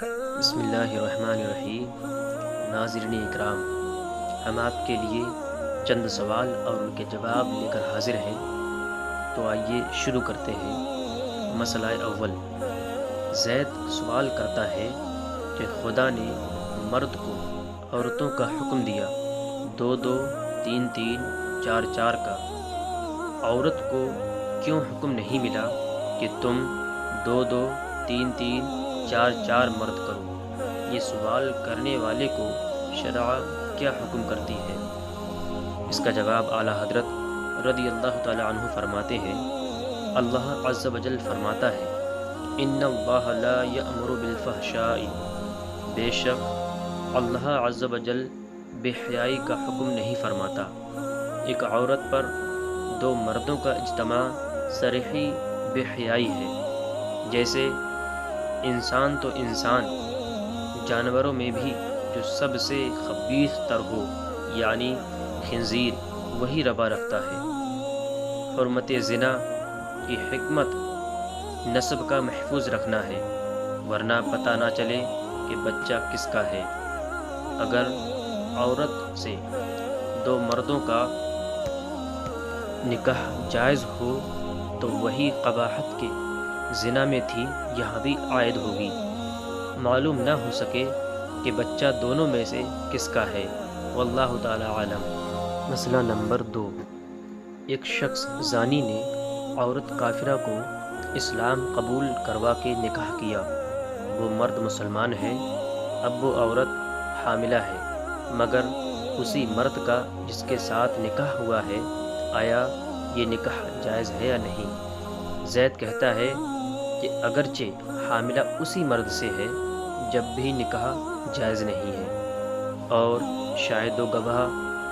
بسم اللہ الرحمن الرحیم۔ ناظرین اکرام، ہم آپ کے لیے چند سوال اور ان کے جواب لے کر حاضر ہیں، تو آئیے شروع کرتے ہیں۔ مسئلہ اول، زید سوال کرتا ہے کہ خدا نے مرد کو عورتوں کا حکم دیا 2 2 3 3 4 4 کا، عورت کو کیوں حکم نہیں ملا کہ تم 2 2 3 3 4 4 مرد کرو؟ یہ سوال کرنے والے کو شرع کیا حکم کرتی ہے؟ اس کا جواب اعلیٰ حضرت رضی اللہ تعالی عنہ فرماتے ہیں، اللہ عز و جل فرماتا ہے، ان اللہ لا یأمر بالفحشاء، بے شک اللہ عز و جل بے حیائی کا حکم نہیں فرماتا۔ ایک عورت پر 2 مردوں کا اجتماع صریحی بے حیائی ہے۔ جیسے انسان تو انسان، جانوروں میں بھی جو سب سے خبیث تر ہو، یعنی خنزیر، وہی روا رکھتا ہے۔ حرمت زنا کی حکمت نسب کا محفوظ رکھنا ہے، ورنہ پتہ نہ چلے کہ بچہ کس کا ہے۔ اگر عورت سے 2 مردوں کا نکاح جائز ہو تو وہی قباحت کے زنا میں تھی یہاں بھی عائد ہوگی، معلوم نہ ہو سکے کہ بچہ دونوں میں سے کس کا ہے، واللہ تعالی عالم۔ مسئلہ نمبر 2، ایک شخص زانی نے عورت کافرہ کو اسلام قبول کروا کے نکاح کیا۔ وہ مرد مسلمان ہے، اب وہ عورت حاملہ ہے، مگر اسی مرد کا جس کے ساتھ نکاح ہوا ہے، آیا یہ نکاح جائز ہے یا نہیں؟ زید کہتا ہے کہ اگرچہ حاملہ اسی مرد سے ہے، جب بھی نکاح جائز نہیں ہے، اور شاہد و گواہ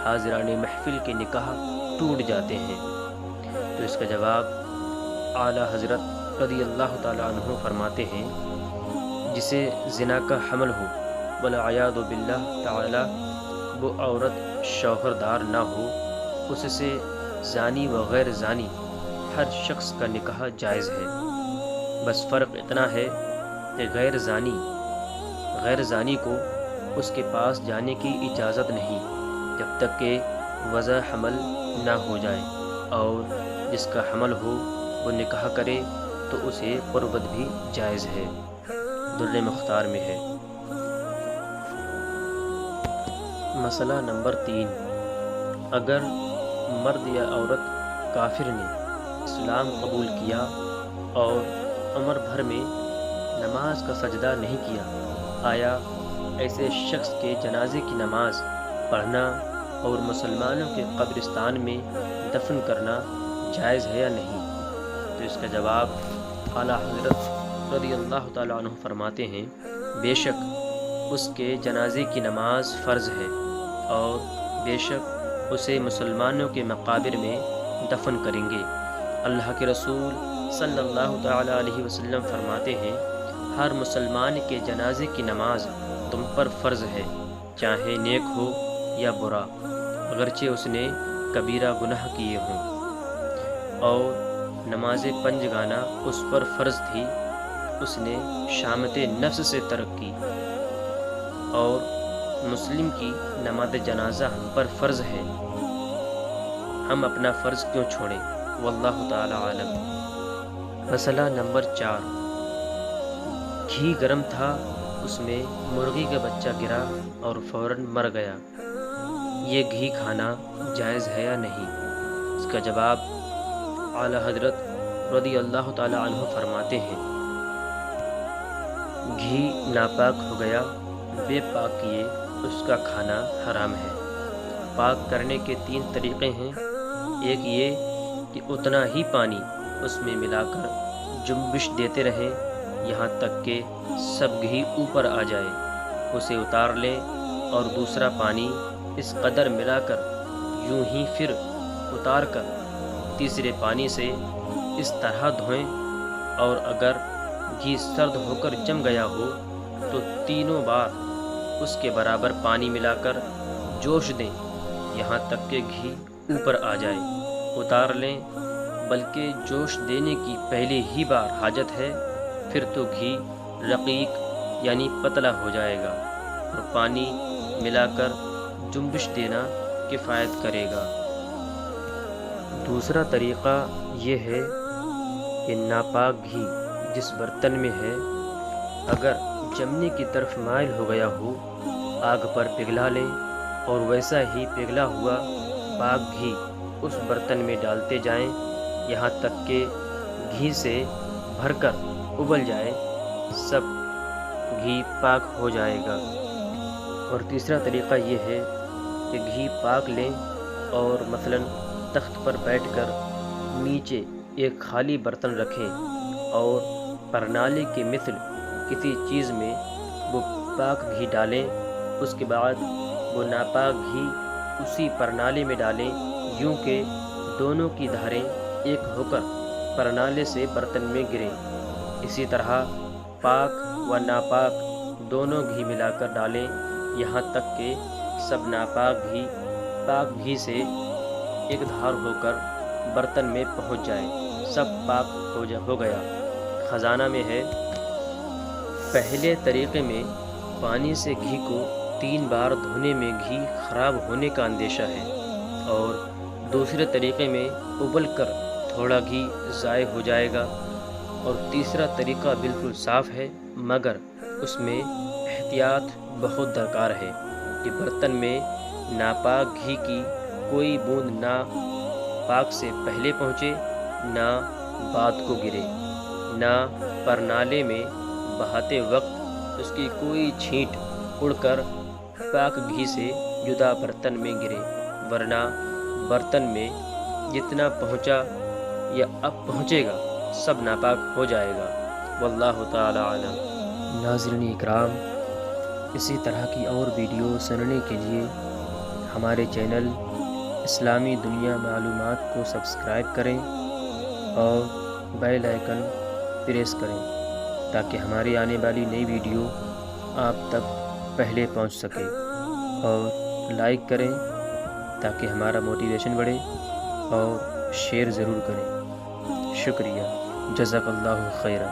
حاضران محفل کے نکاح ٹوٹ جاتے ہیں۔ تو اس کا جواب اعلیٰ حضرت رضی اللہ تعالی عنہ فرماتے ہیں، جسے زنا کا حمل ہو، والعیاذ باللہ تعالی، وہ عورت شوہردار نہ ہو، اس سے زانی و غیر زانی ہر شخص کا نکاح جائز ہے۔ بس فرق اتنا ہے کہ غیر زانی کو اس کے پاس جانے کی اجازت نہیں جب تک کہ وضع حمل نہ ہو جائے، اور جس کا حمل ہو وہ نکاح کرے تو اسے قربت بھی جائز ہے، در مختار میں ہے۔ مسئلہ نمبر 3، اگر مرد یا عورت کافر نے اسلام قبول کیا اور عمر بھر میں نماز کا سجدہ نہیں کیا، آیا ایسے شخص کے جنازے کی نماز پڑھنا اور مسلمانوں کے قبرستان میں دفن کرنا جائز ہے یا نہیں؟ تو اس کا جواب اعلیٰ حضرت رضی اللہ تعالی عنہ فرماتے ہیں، بے شک اس کے جنازے کی نماز فرض ہے، اور بے شک اسے مسلمانوں کے مقابر میں دفن کریں گے۔ اللہ کے رسول صلی اللہ تعالی علیہ وسلم فرماتے ہیں، ہر مسلمان کے جنازے کی نماز تم پر فرض ہے، چاہے نیک ہو یا برا، اگرچہ اس نے کبیرہ گناہ کیے ہوں۔ اور نماز پنجگانہ اس پر فرض تھی، اس نے شامت نفس سے ترک کی، اور مسلم کی نماز جنازہ ہم پر فرض ہے، ہم اپنا فرض کیوں چھوڑیں، واللہ تعالی عالم۔ مسئلہ نمبر 4، گھی گرم تھا، اس میں مرغی کا بچہ گرا اور فوراً مر گیا، یہ گھی کھانا جائز ہے یا نہیں؟ اس کا جواب اعلیٰ حضرت رضی اللہ تعالی عنہ فرماتے ہیں، گھی ناپاک ہو گیا، بے پاک کیے اس کا کھانا حرام ہے۔ پاک کرنے کے 3 طریقے ہیں، ایک یہ کہ اتنا ہی پانی اس میں ملا کر جنبش دیتے رہیں یہاں تک کہ سب گھی اوپر آ جائے، اسے اتار لیں، اور دوسرا پانی اس قدر ملا کر یوں ہی پھر اتار کر تیسرے پانی سے اس طرح دھوئیں، اور اگر گھی سرد ہو کر جم گیا ہو تو 3 بار اس کے برابر پانی ملا کر جوش دیں یہاں تک کہ گھی اوپر آ جائے، اتار لیں، بلکہ جوش دینے کی پہلے ہی بار حاجت ہے، پھر تو گھی رقیق یعنی پتلا ہو جائے گا، اور پانی ملا کر جنبش دینا کفایت کرے گا۔ دوسرا طریقہ یہ ہے کہ ناپاک گھی جس برتن میں ہے اگر جمنے کی طرف مائل ہو گیا ہو، آگ پر پگھلا لیں اور ویسا ہی پگھلا ہوا پاک گھی اس برتن میں ڈالتے جائیں یہاں تک کہ گھی سے بھر کر ابل جائے، سب گھی پاک ہو جائے گا۔ اور تیسرا طریقہ یہ ہے کہ گھی پاک لیں اور مثلاً تخت پر بیٹھ کر نیچے ایک خالی برتن رکھیں اور پرنالے کے مثل کسی چیز میں وہ پاک گھی ڈالیں، اس کے بعد وہ ناپاک گھی اسی پرنالے میں ڈالیں، یوں کہ دونوں کی دھاریں ایک ہو کر پرنالے سے برتن میں گریں۔ اسی طرح پاک و ناپاک دونوں گھی ملا کر ڈالیں یہاں تک کہ سب ناپاک گھی پاک گھی سے ایک دھار ہو کر برتن میں پہنچ جائے، سب پاک ہو گیا۔ خزانہ میں ہے، پہلے طریقے میں پانی سے گھی کو 3 بار دھونے میں گھی خراب ہونے کا اندیشہ ہے، اور دوسرے طریقے میں ابل کر تھوڑا گھی ضائع ہو جائے گا، اور تیسرا طریقہ بالکل صاف ہے مگر اس میں احتیاط بہت درکار ہے کہ برتن میں ناپاک گھی کی کوئی بوند نہ پاک سے پہلے پہنچے نہ بعد کو گرے، نہ پرنالے میں بہاتے وقت اس کی کوئی چھینٹ اڑ کر پاک گھی سے جدا برتن میں گرے، ورنہ برتن میں جتنا پہنچا یا اب پہنچے گا سب ناپاک ہو جائے گا۔ واللہ تعالی عالم۔ ناظرین اکرام، اسی طرح کی اور ویڈیو سننے کے لیے ہمارے چینل اسلامی دنیا معلومات کو سبسکرائب کریں اور بیل آئیکن پریس کریں تاکہ ہماری آنے والی نئی ویڈیو آپ تک پہلے پہنچ سکے، اور لائک کریں تاکہ ہمارا موٹیویشن بڑھے، اور شیئر ضرور کریں۔ شکریہ، جزاک اللہ خیرہ۔